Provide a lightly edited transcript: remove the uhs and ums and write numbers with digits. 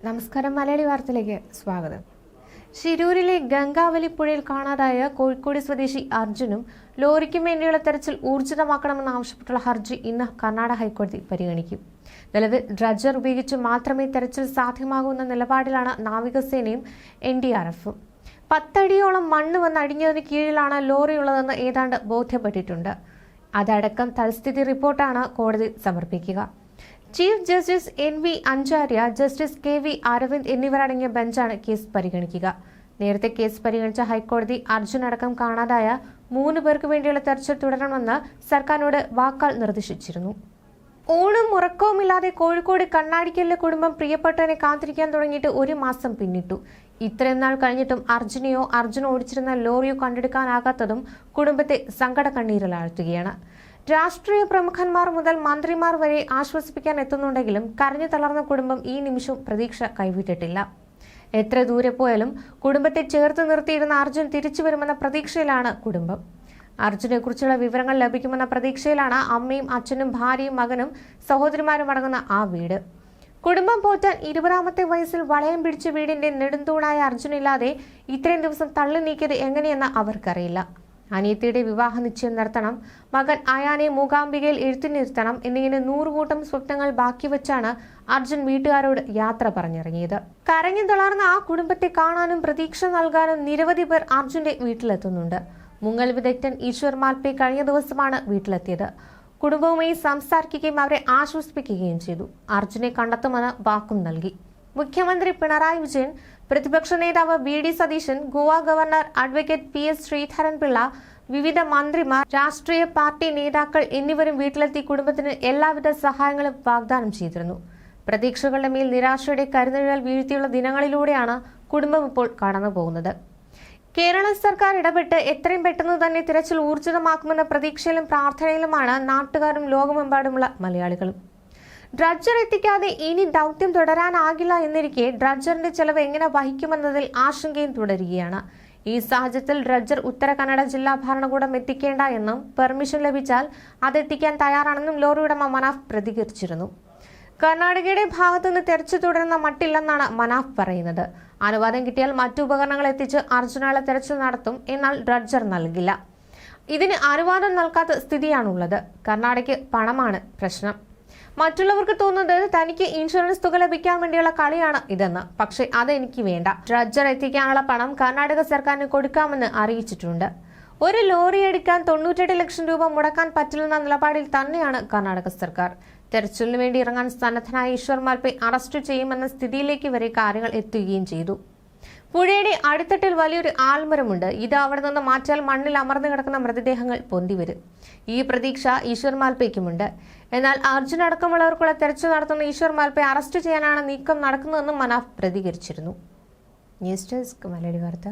നമസ്കാരം. മലയാളി വാർത്തയിലേക്ക് സ്വാഗതം. ശിരൂരിലെ ഗംഗാവലി പുഴയിൽ കാണാതായ കോഴിക്കോട് സ്വദേശി അർജുനും ലോറിക്കും വേണ്ടിയുള്ള തെരച്ചിൽ ഊർജിതമാക്കണമെന്നാവശ്യപ്പെട്ടുള്ള ഹർജി ഇന്ന് കർണാടക ഹൈക്കോടതി പരിഗണിക്കും. നിലവിൽ ഡ്രഡ്ജർ ഉപയോഗിച്ച് മാത്രമേ തെരച്ചിൽ സാധ്യമാകൂ എന്ന നിലപാടിലാണ് നാവികസേനയും NDRFും. 10 അടിയോളം മണ്ണ് വന്നടിഞ്ഞതിന് കീഴിലാണ് ലോറിയുള്ളതെന്ന് ഏതാണ്ട് ബോധ്യപ്പെട്ടിട്ടുണ്ട്. അതടക്കം തൽസ്ഥിതി റിപ്പോർട്ടാണ് കോടതി സമർപ്പിക്കുക. Chief justice NV Anjaria, justice KV Aravind എന്നിവരടങ്ങിയ ബെഞ്ചാണ് കേസ് പരിഗണിക്കുക. നേരത്തെ കേസ് പരിഗണിച്ച ഹൈക്കോടതി അർജുൻ അടക്കം കാണാതായ 3 പേർക്ക് വേണ്ടിയുള്ള തെരച്ചിൽ തുടരണമെന്ന് സർക്കാരിനോട് വാക്കാൽ നിർദ്ദേശിച്ചിരുന്നു. ഊണും ഉറക്കവുമില്ലാതെ കോഴിക്കോട് കണ്ണാടിക്കലിലെ കുടുംബം പ്രിയപ്പെട്ടവനെ കാത്തിരിക്കാൻ തുടങ്ങിയിട്ട് 1 മാസം പിന്നിട്ടു. ഇത്രയും നാൾ കഴിഞ്ഞിട്ടും അർജുൻ ഓടിച്ചിരുന്ന ലോറിയോ കണ്ടെടുക്കാനാകാത്തതും കുടുംബത്തെ സങ്കട കണ്ണീരിലാഴ്ത്തുകയാണ്. രാഷ്ട്രീയ പ്രമുഖന്മാർ മുതൽ മന്ത്രിമാർ വരെ ആശ്വസിപ്പിക്കാൻ എത്തുന്നുണ്ടെങ്കിലും കരഞ്ഞു തളർന്ന കുടുംബം ഈ നിമിഷം പ്രതീക്ഷ കൈവിട്ടിട്ടില്ല. എത്ര ദൂരെ പോയാലും കുടുംബത്തെ ചേർത്ത് നിർത്തിയിരുന്ന അർജുൻ തിരിച്ചു വരുമെന്ന പ്രതീക്ഷയിലാണ് കുടുംബം. അർജുനെ കുറിച്ചുള്ള വിവരങ്ങൾ ലഭിക്കുമെന്ന പ്രതീക്ഷയിലാണ് അമ്മയും അച്ഛനും ഭാര്യയും മകനും സഹോദരിമാരും അടങ്ങുന്ന ആ വീട്. കുടുംബം പോറ്റാൻ 20ാമത്തെ വയസ്സിൽ വളയം പിടിച്ച വീടിന്റെ നെടുന്തൂണായ അർജുനില്ലാതെ ഇത്രയും ദിവസം തള്ളി നീക്കിയത് എങ്ങനെയെന്ന് അവർക്കറിയില്ല. അനിയത്തിയുടെ വിവാഹ നിശ്ചയം നടത്തണം, മകൻ അയാനെ മൂകാംബികയിൽ എഴുത്തിനിരുത്തണം എന്നിങ്ങനെ 100 കൂട്ടം സ്വപ്നങ്ങൾ ബാക്കി വെച്ചാണ് അർജുൻ വീട്ടുകാരോട് യാത്ര പറഞ്ഞിറങ്ങിയത്. കരഞ്ഞു തളർന്ന ആ കുടുംബത്തെ കാണാനും പ്രതീക്ഷ നൽകാനും നിരവധി പേർ അർജുന്റെ വീട്ടിലെത്തുന്നുണ്ട്. മുങ്ങൽ വിദഗ്ധൻ ഈശ്വർ മാൽപേ കഴിഞ്ഞ ദിവസമാണ് വീട്ടിലെത്തിയത്. കുടുംബവുമായി സംസാരിക്കുകയും അവരെ ആശ്വസിപ്പിക്കുകയും ചെയ്തു. അർജുനെ കണ്ടെത്തുമെന്ന് വാക്കും നൽകി. മുഖ്യമന്ത്രി പിണറായി വിജയൻ, പ്രതിപക്ഷ നേതാവ് VD Satheesan, Goa governor advocate PS Sreedharan Pillai, വിവിധ മന്ത്രിമാർ, രാഷ്ട്രീയ പാർട്ടി നേതാക്കൾ എന്നിവരും വീട്ടിലെത്തി കുടുംബത്തിന് എല്ലാവിധ സഹായങ്ങളും വാഗ്ദാനം ചെയ്തിരുന്നു. പ്രതീക്ഷകളുടെ മേൽ നിരാശയുടെ കരുനിഴൽ വീഴ്ത്തിയുള്ള ദിനങ്ങളിലൂടെയാണ് കുടുംബം ഇപ്പോൾ കടന്നുപോകുന്നത്. കേരള സർക്കാർ ഇടപെട്ട് എത്രയും പെട്ടെന്ന് തന്നെ തിരച്ചിൽ ഊർജിതമാക്കുമെന്ന പ്രതീക്ഷയിലും പ്രാർത്ഥനയിലുമാണ് നാട്ടുകാരും ലോകമെമ്പാടുമുള്ള മലയാളികളും. ഡ്രഡ്ജർ എത്തിക്കാതെ ഇനി ദൗത്യം തുടരാനാകില്ല എന്നിരിക്കെ ഡ്രഡ്ജറിന്റെ ചെലവ് എങ്ങനെ വഹിക്കുമെന്നതിൽ ആശങ്കയും തുടരുകയാണ്. ഈ സാഹചര്യത്തിൽ ഡ്രഡ്ജർ ഉത്തര കന്നഡ ജില്ലാ ഭരണകൂടം എത്തിക്കേണ്ട എന്നും പെർമിഷൻ ലഭിച്ചാൽ അതെത്തിക്കാൻ തയ്യാറാണെന്നും ലോറി ഉടമ മനാഫ് പ്രതികരിച്ചിരുന്നു. കർണാടകയുടെ ഭാഗത്തുനിന്ന് തെരച്ചിൽ തുടരുന്ന മട്ടില്ലെന്നാണ് മനാഫ് പറയുന്നത്. അനുവാദം കിട്ടിയാൽ മറ്റു ഉപകരണങ്ങൾ എത്തിച്ച് അർജുനുള്ള തെരച്ചിൽ നടത്തും, എന്നാൽ ഡ്രഡ്ജർ നൽകില്ല. ഇതിന് അനുവാദം നൽകാത്ത സ്ഥിതിയാണുള്ളത്. കർണാടകയ്ക്ക് പണമാണ് പ്രശ്നം. മറ്റുള്ളവർക്ക് തോന്നുന്നത് തനിക്ക് ഇൻഷുറൻസ് തുക ലഭിക്കാൻ വേണ്ടിയുള്ള കളിയാണ് ഇതെന്ന്. പക്ഷേ അതെനിക്ക് വേണ്ട. ഡ്രഡ്ജർ എത്തിക്കാനുള്ള പണം കർണാടക സർക്കാരിന് കൊടുക്കാമെന്ന് അറിയിച്ചിട്ടുണ്ട്. ഒരു ലോറി എടുക്കാൻ 98 ലക്ഷം രൂപ മുടക്കാൻ പറ്റില്ലെന്ന നിലപാടിൽ തന്നെയാണ് കർണാടക സർക്കാർ. തെരച്ചിലിന് വേണ്ടി ഇറങ്ങാൻ സന്നദ്ധനായ ഈശ്വർ മാൽപേ അറസ്റ്റ് ചെയ്യുമെന്ന സ്ഥിതിയിലേക്ക് വരെ കാര്യങ്ങൾ എത്തുകയും ചെയ്തു. പുഴയുടെ അടിത്തട്ടിൽ വലിയൊരു ആൽമരമുണ്ട്. ഇത് അവിടെ നിന്ന് മാറ്റിയാൽ മണ്ണിൽ അമർന്നു കിടക്കുന്ന മൃതദേഹങ്ങൾ പൊന്തിവരും. ഈ പ്രതീക്ഷ ഈശ്വർ മാൽപേക്കുമുണ്ട്. എന്നാൽ അർജുൻ അടക്കമുള്ളവർക്കുള്ള തെരച്ചിൽ നടത്തുന്ന ഈശ്വർ മാൽപേ അറസ്റ്റ് ചെയ്യാനാണ് നീക്കം നടക്കുന്നതെന്നും മനാഫ് പ്രതികരിച്ചിരുന്നു. ന്യൂസ് ഡെസ്ക് മലയാളി വാർത്ത.